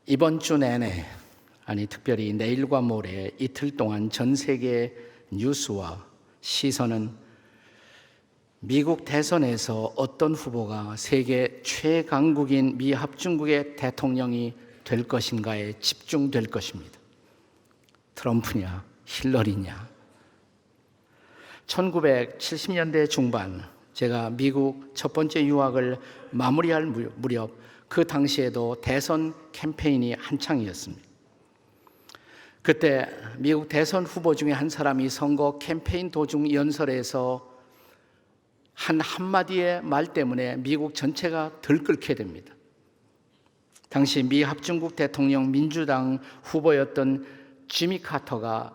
이번 주 내내, 특별히 내일과 모레 이틀 동안 전 세계 뉴스와 시선은 미국 대선에서 어떤 후보가 세계 최강국인 미 합중국의 대통령이 될 것인가에 집중될 것입니다. 트럼프냐, 힐러리냐. 1970년대 중반 제가 미국 첫 번째 유학을 마무리할 무렵 그 당시에도 대선 캠페인이 한창이었습니다. 그때 미국 대선 후보 중에 한 사람이 선거 캠페인 도중 연설에서 한 한마디의 말 때문에 미국 전체가 들끓게 됩니다. 당시 미 합중국 대통령 민주당 후보였던 지미 카터가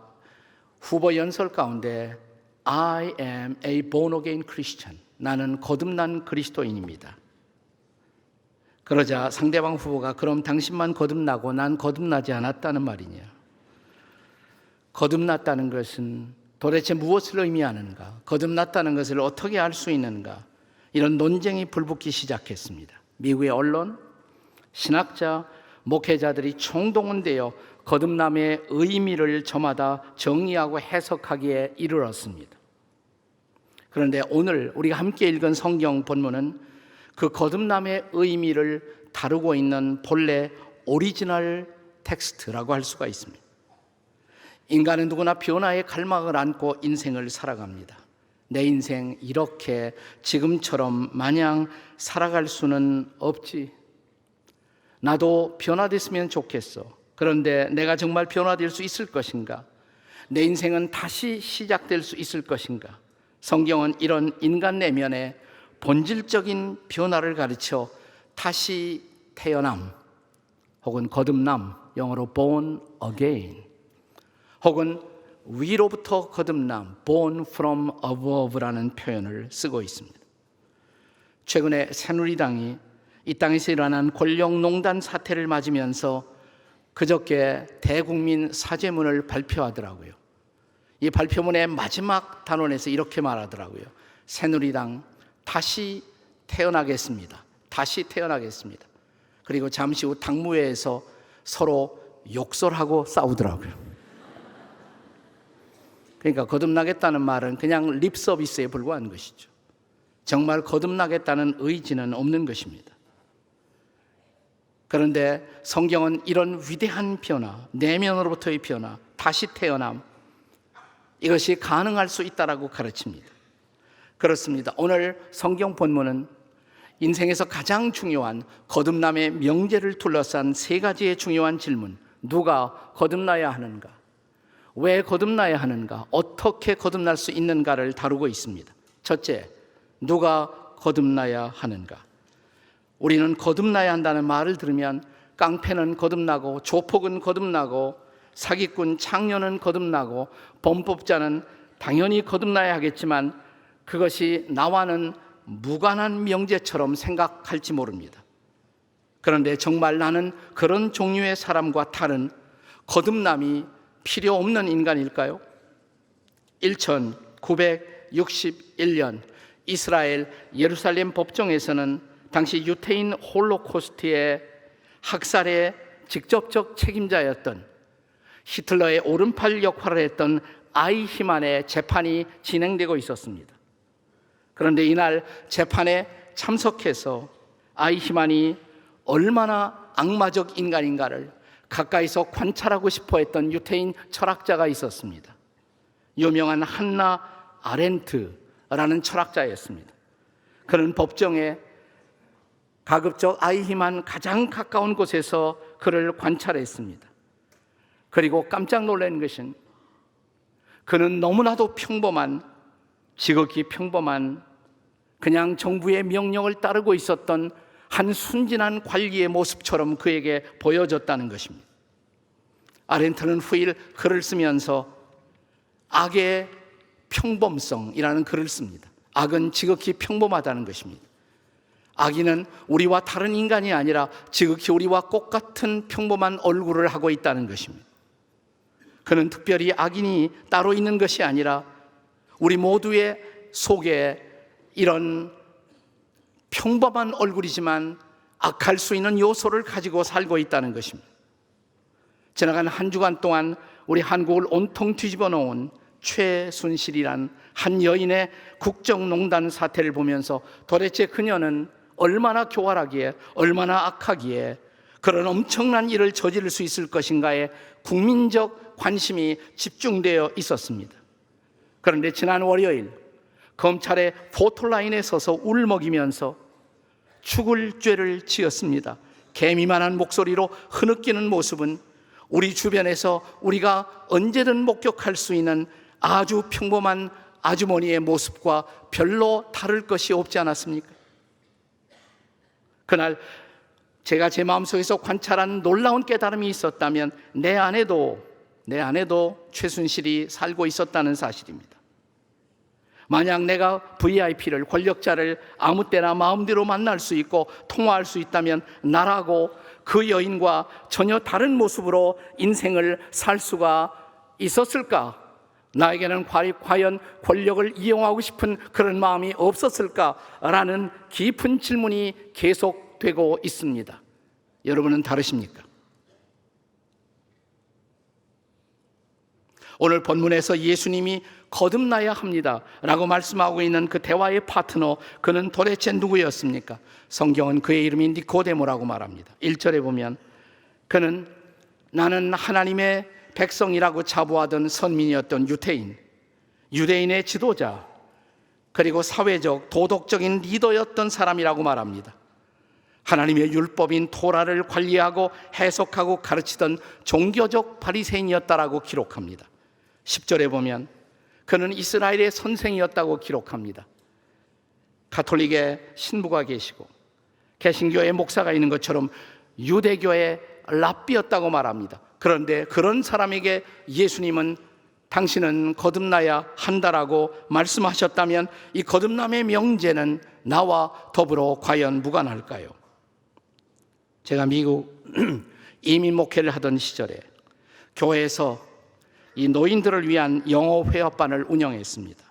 후보 연설 가운데 I am a born again Christian. 나는 거듭난 그리스도인입니다. 그러자 상대방 후보가 그럼 당신만 거듭나고 난 거듭나지 않았다는 말이냐? 거듭났다는 것은 도대체 무엇을 의미하는가? 거듭났다는 것을 어떻게 알 수 있는가? 이런 논쟁이 불붙기 시작했습니다. 미국의 언론, 신학자, 목회자들이 총동원되어 거듭남의 의미를 저마다 정의하고 해석하기에 이르렀습니다. 그런데 오늘 우리가 함께 읽은 성경 본문은 그 거듭남의 의미를 다루고 있는 본래 오리지널 텍스트라고 할 수가 있습니다. 인간은 누구나 변화의 갈망을 안고 인생을 살아갑니다. 내 인생 이렇게 지금처럼 마냥 살아갈 수는 없지. 나도 변화됐으면 좋겠어. 그런데 내가 정말 변화될 수 있을 것인가? 내 인생은 다시 시작될 수 있을 것인가? 성경은 이런 인간 내면의 본질적인 변화를 가르쳐 다시 태어남 혹은 거듭남, 영어로 born again, 혹은 위로부터 거듭남, born from above라는 표현을 쓰고 있습니다. 최근에 새누리당이 이 땅에서 일어난 권력농단 사태를 맞으면서 그저께 대국민 사죄문을 발표하더라고요. 이 발표문의 마지막 단원에서 이렇게 말하더라고요. 새누리당 다시 태어나겠습니다. 다시 태어나겠습니다. 그리고 잠시 후 당무회에서 서로 욕설하고 싸우더라고요. 그러니까 거듭나겠다는 말은 그냥 립 서비스에 불과한 것이죠. 정말 거듭나겠다는 의지는 없는 것입니다. 그런데 성경은 이런 위대한 변화, 내면으로부터의 변화, 다시 태어남, 이것이 가능할 수 있다라고 가르칩니다. 그렇습니다. 오늘 성경 본문은 인생에서 가장 중요한 거듭남의 명제를 둘러싼 세 가지의 중요한 질문, 누가 거듭나야 하는가? 왜 거듭나야 하는가? 어떻게 거듭날 수 있는가를 다루고 있습니다. 첫째, 누가 거듭나야 하는가? 우리는 거듭나야 한다는 말을 들으면 깡패는 거듭나고 조폭은 거듭나고 사기꾼 창녀는 거듭나고 범법자는 당연히 거듭나야 하겠지만 그것이 나와는 무관한 명제처럼 생각할지 모릅니다. 그런데 정말 나는 그런 종류의 사람과 다른 거듭남이 필요 없는 인간일까요? 1961년 이스라엘 예루살렘 법정에서는 당시 유태인 홀로코스트의 학살의 직접적 책임자였던 히틀러의 오른팔 역할을 했던 아이히만의 재판이 진행되고 있었습니다. 그런데 이날 재판에 참석해서 아이히만이 얼마나 악마적 인간인가를 가까이서 관찰하고 싶어 했던 유태인 철학자가 있었습니다. 유명한 한나 아렌트라는 철학자였습니다. 그는 법정에 가급적 아이히만 가장 가까운 곳에서 그를 관찰했습니다. 그리고 깜짝 놀란 것은 그는 너무나도 평범한, 지극히 평범한 그냥 정부의 명령을 따르고 있었던 한 순진한 관리의 모습처럼 그에게 보여졌다는 것입니다. 아렌트는 후일 글을 쓰면서 악의 평범성이라는 글을 씁니다. 악은 지극히 평범하다는 것입니다. 악인은 우리와 다른 인간이 아니라 지극히 우리와 똑같은 평범한 얼굴을 하고 있다는 것입니다. 그는 특별히 악인이 따로 있는 것이 아니라 우리 모두의 속에 이런 평범한 얼굴이지만 악할 수 있는 요소를 가지고 살고 있다는 것입니다. 지나간 한 주간 동안 우리 한국을 온통 뒤집어 놓은 최순실이란 한 여인의 국정농단 사태를 보면서 도대체 그녀는 얼마나 교활하기에, 얼마나 악하기에 그런 엄청난 일을 저지를 수 있을 것인가에 국민적 관심이 집중되어 있었습니다. 그런데 지난 월요일 검찰의 포토라인에 서서 울먹이면서 죽을 죄를 지었습니다. 개미만한 목소리로 흐느끼는 모습은 우리 주변에서 우리가 언제든 목격할 수 있는 아주 평범한 아주머니의 모습과 별로 다를 것이 없지 않았습니까? 그날 제가 제 마음속에서 관찰한 놀라운 깨달음이 있었다면 내 안에도 최순실이 살고 있었다는 사실입니다. 만약 내가 VIP를, 권력자를 아무 때나 마음대로 만날 수 있고 통화할 수 있다면 나라고 그 여인과 전혀 다른 모습으로 인생을 살 수가 있었을까? 나에게는 과연 권력을 이용하고 싶은 그런 마음이 없었을까라는 깊은 질문이 계속되고 있습니다. 여러분은 다르십니까? 오늘 본문에서 예수님이 거듭나야 합니다 라고 말씀하고 있는 그 대화의 파트너, 그는 도대체 누구였습니까? 성경은 그의 이름이 니코데모라고 말합니다. 1절에 보면 그는 나는 하나님의 백성이라고 자부하던 선민이었던 유대인의 지도자, 그리고 사회적 도덕적인 리더였던 사람이라고 말합니다. 하나님의 율법인 토라를 관리하고 해석하고 가르치던 종교적 바리새인이었다라고 기록합니다. 10절에 보면 그는 이스라엘의 선생이었다고 기록합니다. 가톨릭의 신부가 계시고 개신교의 목사가 있는 것처럼 유대교의 랍비였다고 말합니다. 그런데 그런 사람에게 예수님은 당신은 거듭나야 한다라고 말씀하셨다면 이 거듭남의 명제는 나와 더불어 과연 무관할까요? 제가 미국 이민 목회를 하던 시절에 교회에서 이 노인들을 위한 영어 회화반을 운영했습니다.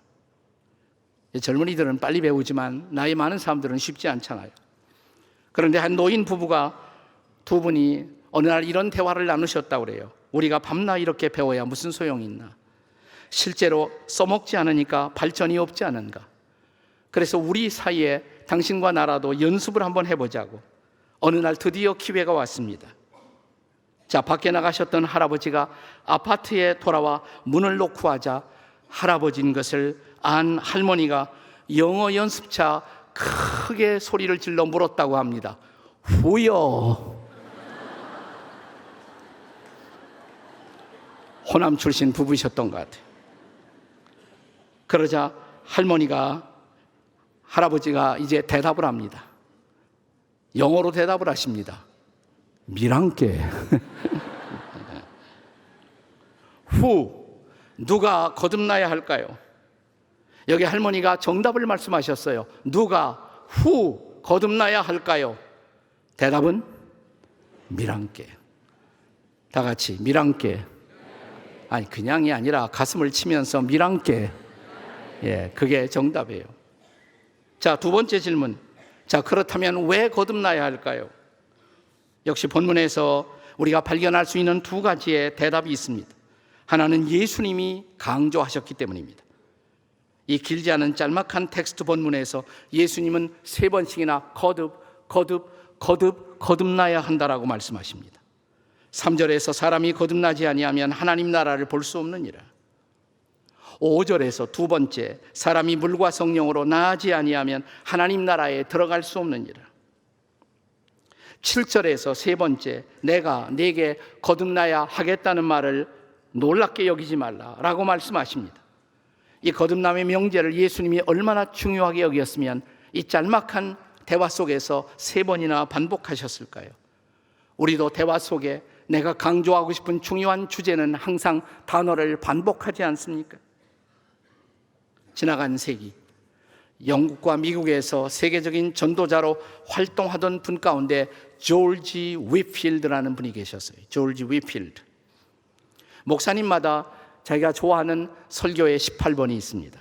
젊은이들은 빨리 배우지만 나이 많은 사람들은 쉽지 않잖아요. 그런데 한 노인 부부가 두 분이 어느 날 이런 대화를 나누셨다고 그래요. 우리가 밤낮 이렇게 배워야 무슨 소용이 있나? 실제로 써먹지 않으니까 발전이 없지 않은가? 그래서 우리 사이에 당신과 나라도 연습을 한번 해보자고 어느 날 드디어 기회가 왔습니다. 자, 밖에 나가셨던 할아버지가 아파트에 돌아와 문을 놓고 하자 할아버지인 것을 안 할머니가 영어 연습차 크게 소리를 질러 물었다고 합니다. 후여. 호남 출신 부부이셨던 것 같아요. 그러자 할아버지가 이제 대답을 합니다. 영어로 대답을 하십니다. 미랑께. 후, 누가 거듭나야 할까요? 여기 할머니가 정답을 말씀하셨어요. 누가 후 거듭나야 할까요? 대답은 미랑께. 다 같이 미랑께. 아니 그냥이 아니라 가슴을 치면서 미랑께. 예, 그게 정답이에요. 자, 두 번째 질문. 자, 그렇다면 왜 거듭나야 할까요? 역시 본문에서 우리가 발견할 수 있는 두 가지의 대답이 있습니다. 하나는 예수님이 강조하셨기 때문입니다. 이 길지 않은 짤막한 텍스트 본문에서 예수님은 3번씩이나 거듭나야 한다라고 말씀하십니다. 3절에서 사람이 거듭나지 아니하면 하나님 나라를 볼 수 없느니라. 5절에서 두 번째, 사람이 물과 성령으로 나아지 아니하면 하나님 나라에 들어갈 수 없느니라. 7절에서 세 번째, 내가 네게 거듭나야 하겠다는 말을 놀랍게 여기지 말라라고 말씀하십니다. 이 거듭남의 명제를 예수님이 얼마나 중요하게 여겼으면 이 짤막한 대화 속에서 3번이나 반복하셨을까요? 우리도 대화 속에 내가 강조하고 싶은 중요한 주제는 항상 단어를 반복하지 않습니까? 지나간 세기 영국과 미국에서 세계적인 전도자로 활동하던 분 가운데 조지 위필드라는 분이 계셨어요. 조지 위필드. 목사님마다 자기가 좋아하는 설교의 18번이 있습니다.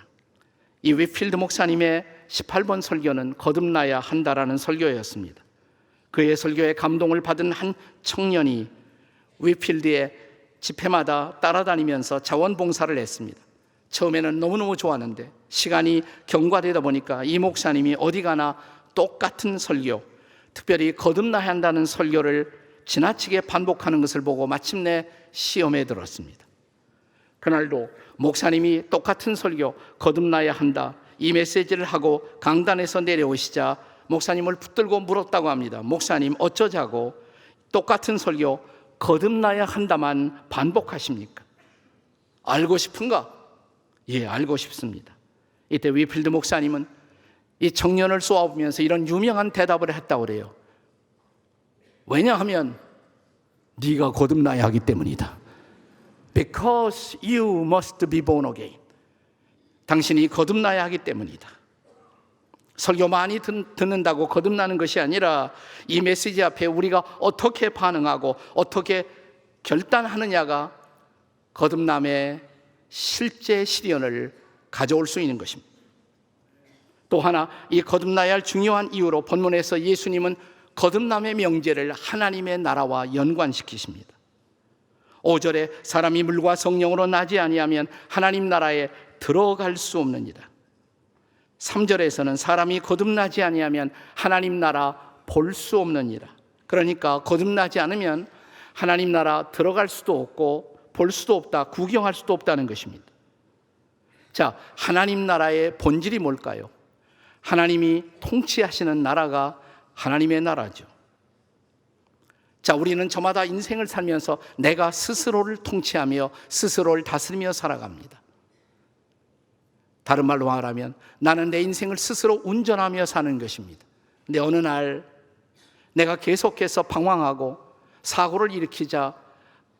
이 위필드 목사님의 18번 설교는 거듭나야 한다라는 설교였습니다. 그의 설교에 감동을 받은 한 청년이 위필드의 집회마다 따라다니면서 자원봉사를 했습니다. 처음에는 너무너무 좋았는데 시간이 경과되다 보니까 이 목사님이 어디 가나 똑같은 설교, 특별히 거듭나야 한다는 설교를 지나치게 반복하는 것을 보고 마침내 시험에 들었습니다. 그날도 목사님이 똑같은 설교, 거듭나야 한다, 이 메시지를 하고 강단에서 내려오시자 목사님을 붙들고 물었다고 합니다. 목사님, 어쩌자고 똑같은 설교, 거듭나야 한다만 반복하십니까? 알고 싶은가? 예, 알고 싶습니다. 이때 위필드 목사님은 이 청년을 쏘아보면서 이런 유명한 대답을 했다고 그래요. 왜냐하면 네가 거듭나야 하기 때문이다. Because you must be born again. 당신이 거듭나야 하기 때문이다. 설교 많이 듣는다고 거듭나는 것이 아니라 이 메시지 앞에 우리가 어떻게 반응하고 어떻게 결단하느냐가 거듭남의 실제 실현을 가져올 수 있는 것입니다. 또 하나, 이 거듭나야 할 중요한 이유로 본문에서 예수님은 거듭남의 명제를 하나님의 나라와 연관시키십니다. 5절에 사람이 물과 성령으로 나지 아니하면 하나님 나라에 들어갈 수 없느니라. 3절에서는 사람이 거듭나지 아니하면 하나님 나라 볼 수 없느니라. 그러니까 거듭나지 않으면 하나님 나라 들어갈 수도 없고 볼 수도 없다, 구경할 수도 없다는 것입니다. 자, 하나님 나라의 본질이 뭘까요? 하나님이 통치하시는 나라가 하나님의 나라죠. 자, 우리는 저마다 인생을 살면서 내가 스스로를 통치하며 스스로를 다스리며 살아갑니다. 다른 말로 말하면 나는 내 인생을 스스로 운전하며 사는 것입니다. 근데 어느 날 내가 계속해서 방황하고 사고를 일으키자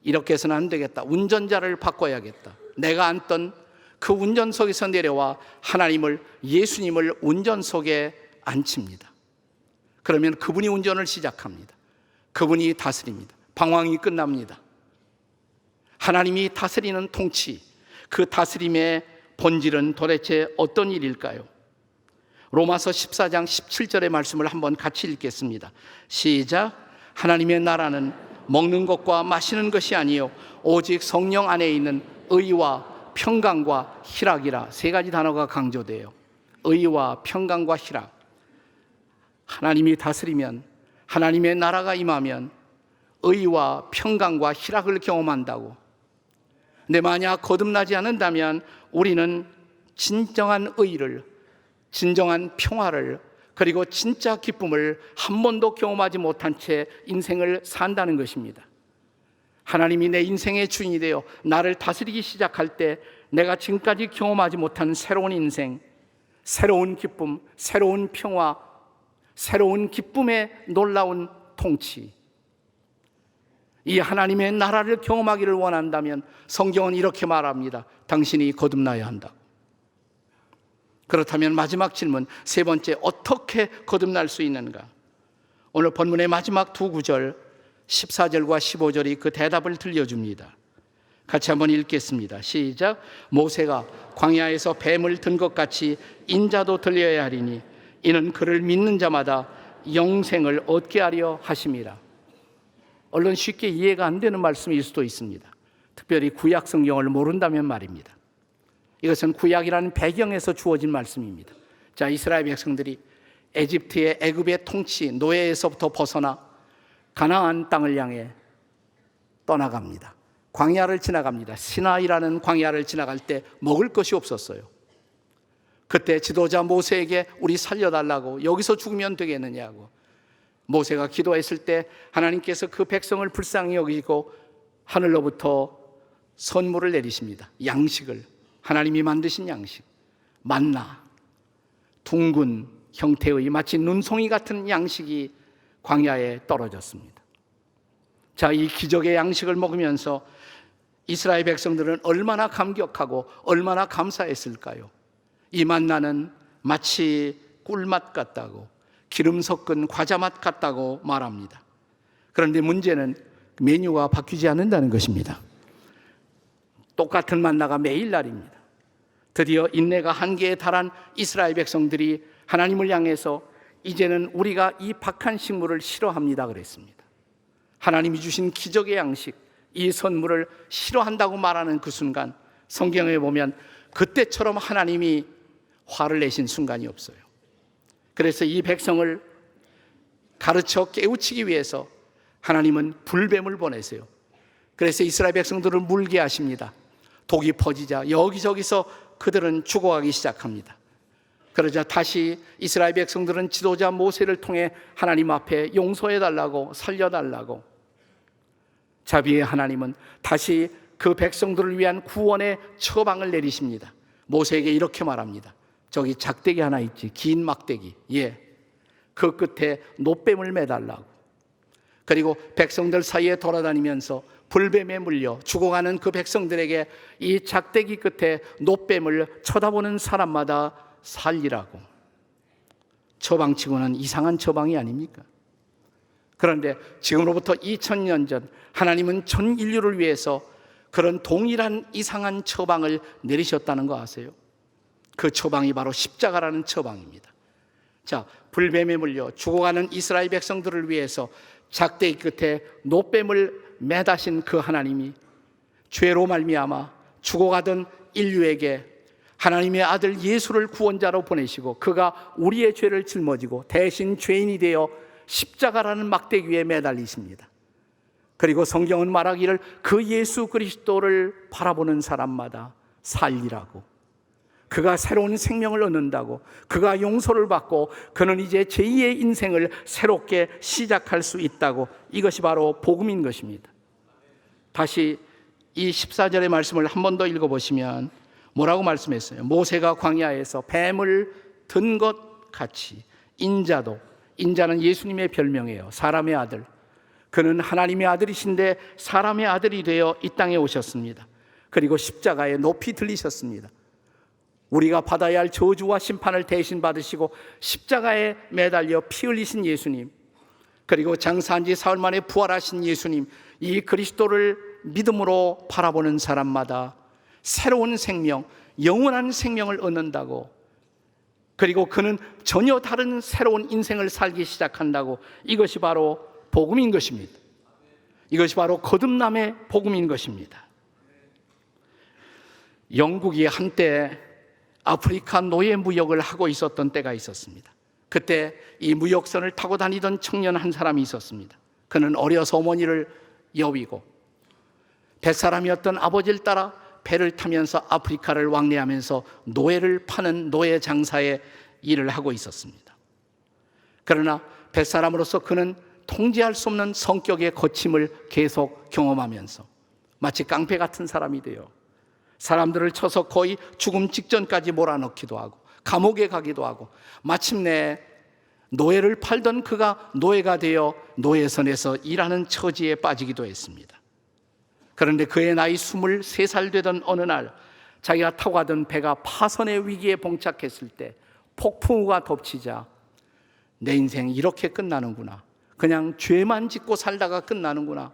이렇게 해서는 안 되겠다. 운전자를 바꿔야겠다. 내가 앉던 그 운전석에서 내려와 하나님을, 예수님을 운전석에 앉힙니다. 그러면 그분이 운전을 시작합니다. 그분이 다스립니다. 방황이 끝납니다. 하나님이 다스리는 통치, 그 다스림의 본질은 도대체 어떤 일일까요? 로마서 14장 17절의 말씀을 한번 같이 읽겠습니다. 시작. 하나님의 나라는 먹는 것과 마시는 것이 아니요 오직 성령 안에 있는 의와 평강과 희락이라. 세 가지 단어가 강조돼요. 의와 평강과 희락. 하나님이 다스리면, 하나님의 나라가 임하면 의와 평강과 희락을 경험한다고. 근데 만약 거듭나지 않는다면 우리는 진정한 의를, 진정한 평화를, 그리고 진짜 기쁨을 한 번도 경험하지 못한 채 인생을 산다는 것입니다. 하나님이 내 인생의 주인이 되어 나를 다스리기 시작할 때 내가 지금까지 경험하지 못한 새로운 인생, 새로운 기쁨, 새로운 평화, 새로운 기쁨의 놀라운 통치, 이 하나님의 나라를 경험하기를 원한다면 성경은 이렇게 말합니다. 당신이 거듭나야 한다. 그렇다면 마지막 질문, 세 번째, 어떻게 거듭날 수 있는가? 오늘 본문의 마지막 두 구절 14절과 15절이 그 대답을 들려줍니다. 같이 한번 읽겠습니다. 시작. 모세가 광야에서 뱀을 든 것 같이 인자도 들려야 하리니 이는 그를 믿는 자마다 영생을 얻게 하려 하심이라. 얼른 쉽게 이해가 안 되는 말씀일 수도 있습니다. 특별히 구약 성경을 모른다면 말입니다. 이것은 구약이라는 배경에서 주어진 말씀입니다. 자, 이스라엘 백성들이 에집트의 애굽의 통치, 노예에서부터 벗어나 가나안 땅을 향해 떠나갑니다. 광야를 지나갑니다. 시나이라는 광야를 지나갈 때 먹을 것이 없었어요. 그때 지도자 모세에게 우리 살려달라고, 여기서 죽으면 되겠느냐고 모세가 기도했을 때 하나님께서 그 백성을 불쌍히 여기고 하늘로부터 선물을 내리십니다. 양식을, 하나님이 만드신 양식, 만나, 둥근 형태의 마치 눈송이 같은 양식이 광야에 떨어졌습니다. 자, 이 기적의 양식을 먹으면서 이스라엘 백성들은 얼마나 감격하고 얼마나 감사했을까요? 이 만나는 마치 꿀맛 같다고, 기름 섞은 과자 맛 같다고 말합니다. 그런데 문제는 메뉴가 바뀌지 않는다는 것입니다. 똑같은 만나가 매일날입니다. 드디어 인내가 한계에 달한 이스라엘 백성들이 하나님을 향해서 이제는 우리가 이 박한 식물을 싫어합니다 그랬습니다. 하나님이 주신 기적의 양식, 이 선물을 싫어한다고 말하는 그 순간 성경에 보면 그때처럼 하나님이 화를 내신 순간이 없어요. 그래서 이 백성을 가르쳐 깨우치기 위해서 하나님은 불뱀을 보내세요. 그래서 이스라엘 백성들을 물게 하십니다. 독이 퍼지자 여기저기서 그들은 죽어가기 시작합니다. 그러자 다시 이스라엘 백성들은 지도자 모세를 통해 하나님 앞에 용서해달라고, 살려달라고, 자비의 하나님은 다시 그 백성들을 위한 구원의 처방을 내리십니다. 모세에게 이렇게 말합니다. 저기 작대기 하나 있지, 긴 막대기, 그 끝에 놋뱀을 매달라고. 그리고 백성들 사이에 돌아다니면서 불뱀에 물려 죽어가는 그 백성들에게 이 작대기 끝에 놋뱀을 쳐다보는 사람마다 살리라고. 처방치고는 이상한 처방이 아닙니까? 그런데 지금으로부터 2000년 전 하나님은 전 인류를 위해서 그런 동일한 이상한 처방을 내리셨다는 거 아세요? 그 처방이 바로 십자가라는 처방입니다. 자, 불뱀에 물려 죽어가는 이스라엘 백성들을 위해서 작대기 끝에 놋뱀을 매다신 그 하나님이 죄로 말미암아 죽어가던 인류에게 하나님의 아들 예수를 구원자로 보내시고 그가 우리의 죄를 짊어지고 대신 죄인이 되어 십자가라는 막대기 위에 매달리십니다. 그리고 성경은 말하기를 그 예수 그리스도를 바라보는 사람마다 살리라고. 그가 새로운 생명을 얻는다고, 그가 용서를 받고 그는 이제 제2의 인생을 새롭게 시작할 수 있다고. 이것이 바로 복음인 것입니다. 다시 이 14절의 말씀을 한 번 더 읽어보시면 뭐라고 말씀했어요? 모세가 광야에서 뱀을 든 것 같이 인자는 예수님의 별명이에요. 사람의 아들. 그는 하나님의 아들이신데 사람의 아들이 되어 이 땅에 오셨습니다. 그리고 십자가에 높이 들리셨습니다. 우리가 받아야 할 저주와 심판을 대신 받으시고 십자가에 매달려 피 흘리신 예수님, 그리고 장사한 지 사흘 만에 부활하신 예수님, 이 그리스도를 믿음으로 바라보는 사람마다 새로운 생명, 영원한 생명을 얻는다고. 그리고 그는 전혀 다른 새로운 인생을 살기 시작한다고. 이것이 바로 복음인 것입니다. 이것이 바로 거듭남의 복음인 것입니다. 영국이 한때 아프리카 노예 무역을 하고 있었던 때가 있었습니다. 그때 이 무역선을 타고 다니던 청년 한 사람이 있었습니다. 그는 어려서 어머니를 여위고 뱃사람이었던 아버지를 따라 배를 타면서 아프리카를 왕래하면서 노예를 파는 노예 장사의 일을 하고 있었습니다. 그러나 뱃사람으로서 그는 통제할 수 없는 성격의 거침을 계속 경험하면서 마치 깡패 같은 사람이 되어 사람들을 쳐서 거의 죽음 직전까지 몰아넣기도 하고 감옥에 가기도 하고 마침내 노예를 팔던 그가 노예가 되어 노예선에서 일하는 처지에 빠지기도 했습니다. 그런데 그의 나이 23살 되던 어느 날 자기가 타고 가던 배가 파선의 위기에 봉착했을 때 폭풍우가 덮치자 내 인생 이렇게 끝나는구나, 그냥 죄만 짓고 살다가 끝나는구나.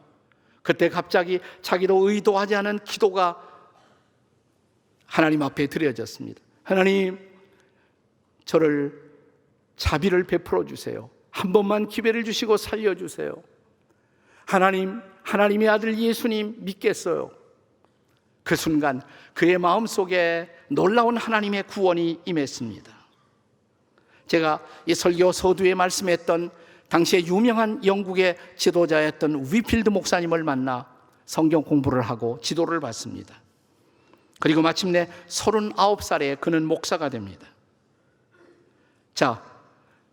그때 갑자기 자기도 의도하지 않은 기도가 하나님 앞에 드려졌습니다. 하나님, 저를 자비를 베풀어 주세요. 한 번만 기회를 주시고 살려주세요. 하나님, 하나님의 아들 예수님 믿겠어요. 그 순간 그의 마음속에 놀라운 하나님의 구원이 임했습니다. 제가 이 설교 서두에 말씀했던 당시에 유명한 영국의 지도자였던 위필드 목사님을 만나 성경 공부를 하고 지도를 받습니다. 그리고 마침내 39살에 그는 목사가 됩니다. 자,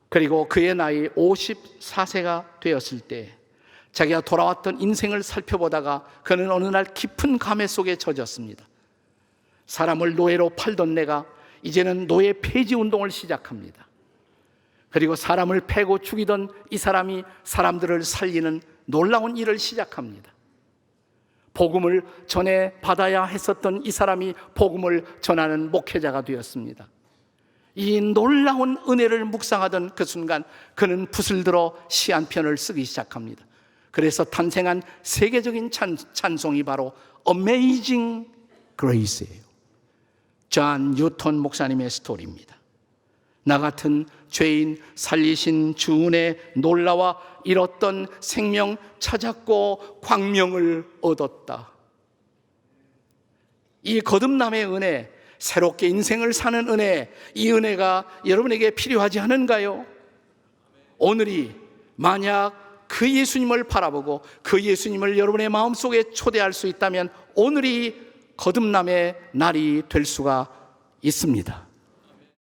그리고 그의 나이 54세가 되었을 때 자기가 돌아왔던 인생을 살펴보다가 그는 어느 날 깊은 감회 속에 젖었습니다. 사람을 노예로 팔던 내가 이제는 노예 폐지 운동을 시작합니다. 그리고 사람을 패고 죽이던 이 사람이 사람들을 살리는 놀라운 일을 시작합니다. 복음을 전해 받아야 했었던 이 사람이 복음을 전하는 목회자가 되었습니다. 이 놀라운 은혜를 묵상하던 그 순간 그는 붓을 들어 시 한 편을 쓰기 시작합니다. 그래서 탄생한 세계적인 찬송이 바로 Amazing Grace예요. 존 뉴턴 목사님의 스토리입니다. 나 같은 죄인 살리신 주 은혜 놀라와 잃었던 생명 찾았고 광명을 얻었다. 이 거듭남의 은혜, 새롭게 인생을 사는 은혜, 이 은혜가 여러분에게 필요하지 않은가요? 오늘이 만약 그 예수님을 바라보고 그 예수님을 여러분의 마음속에 초대할 수 있다면 오늘이 거듭남의 날이 될 수가 있습니다.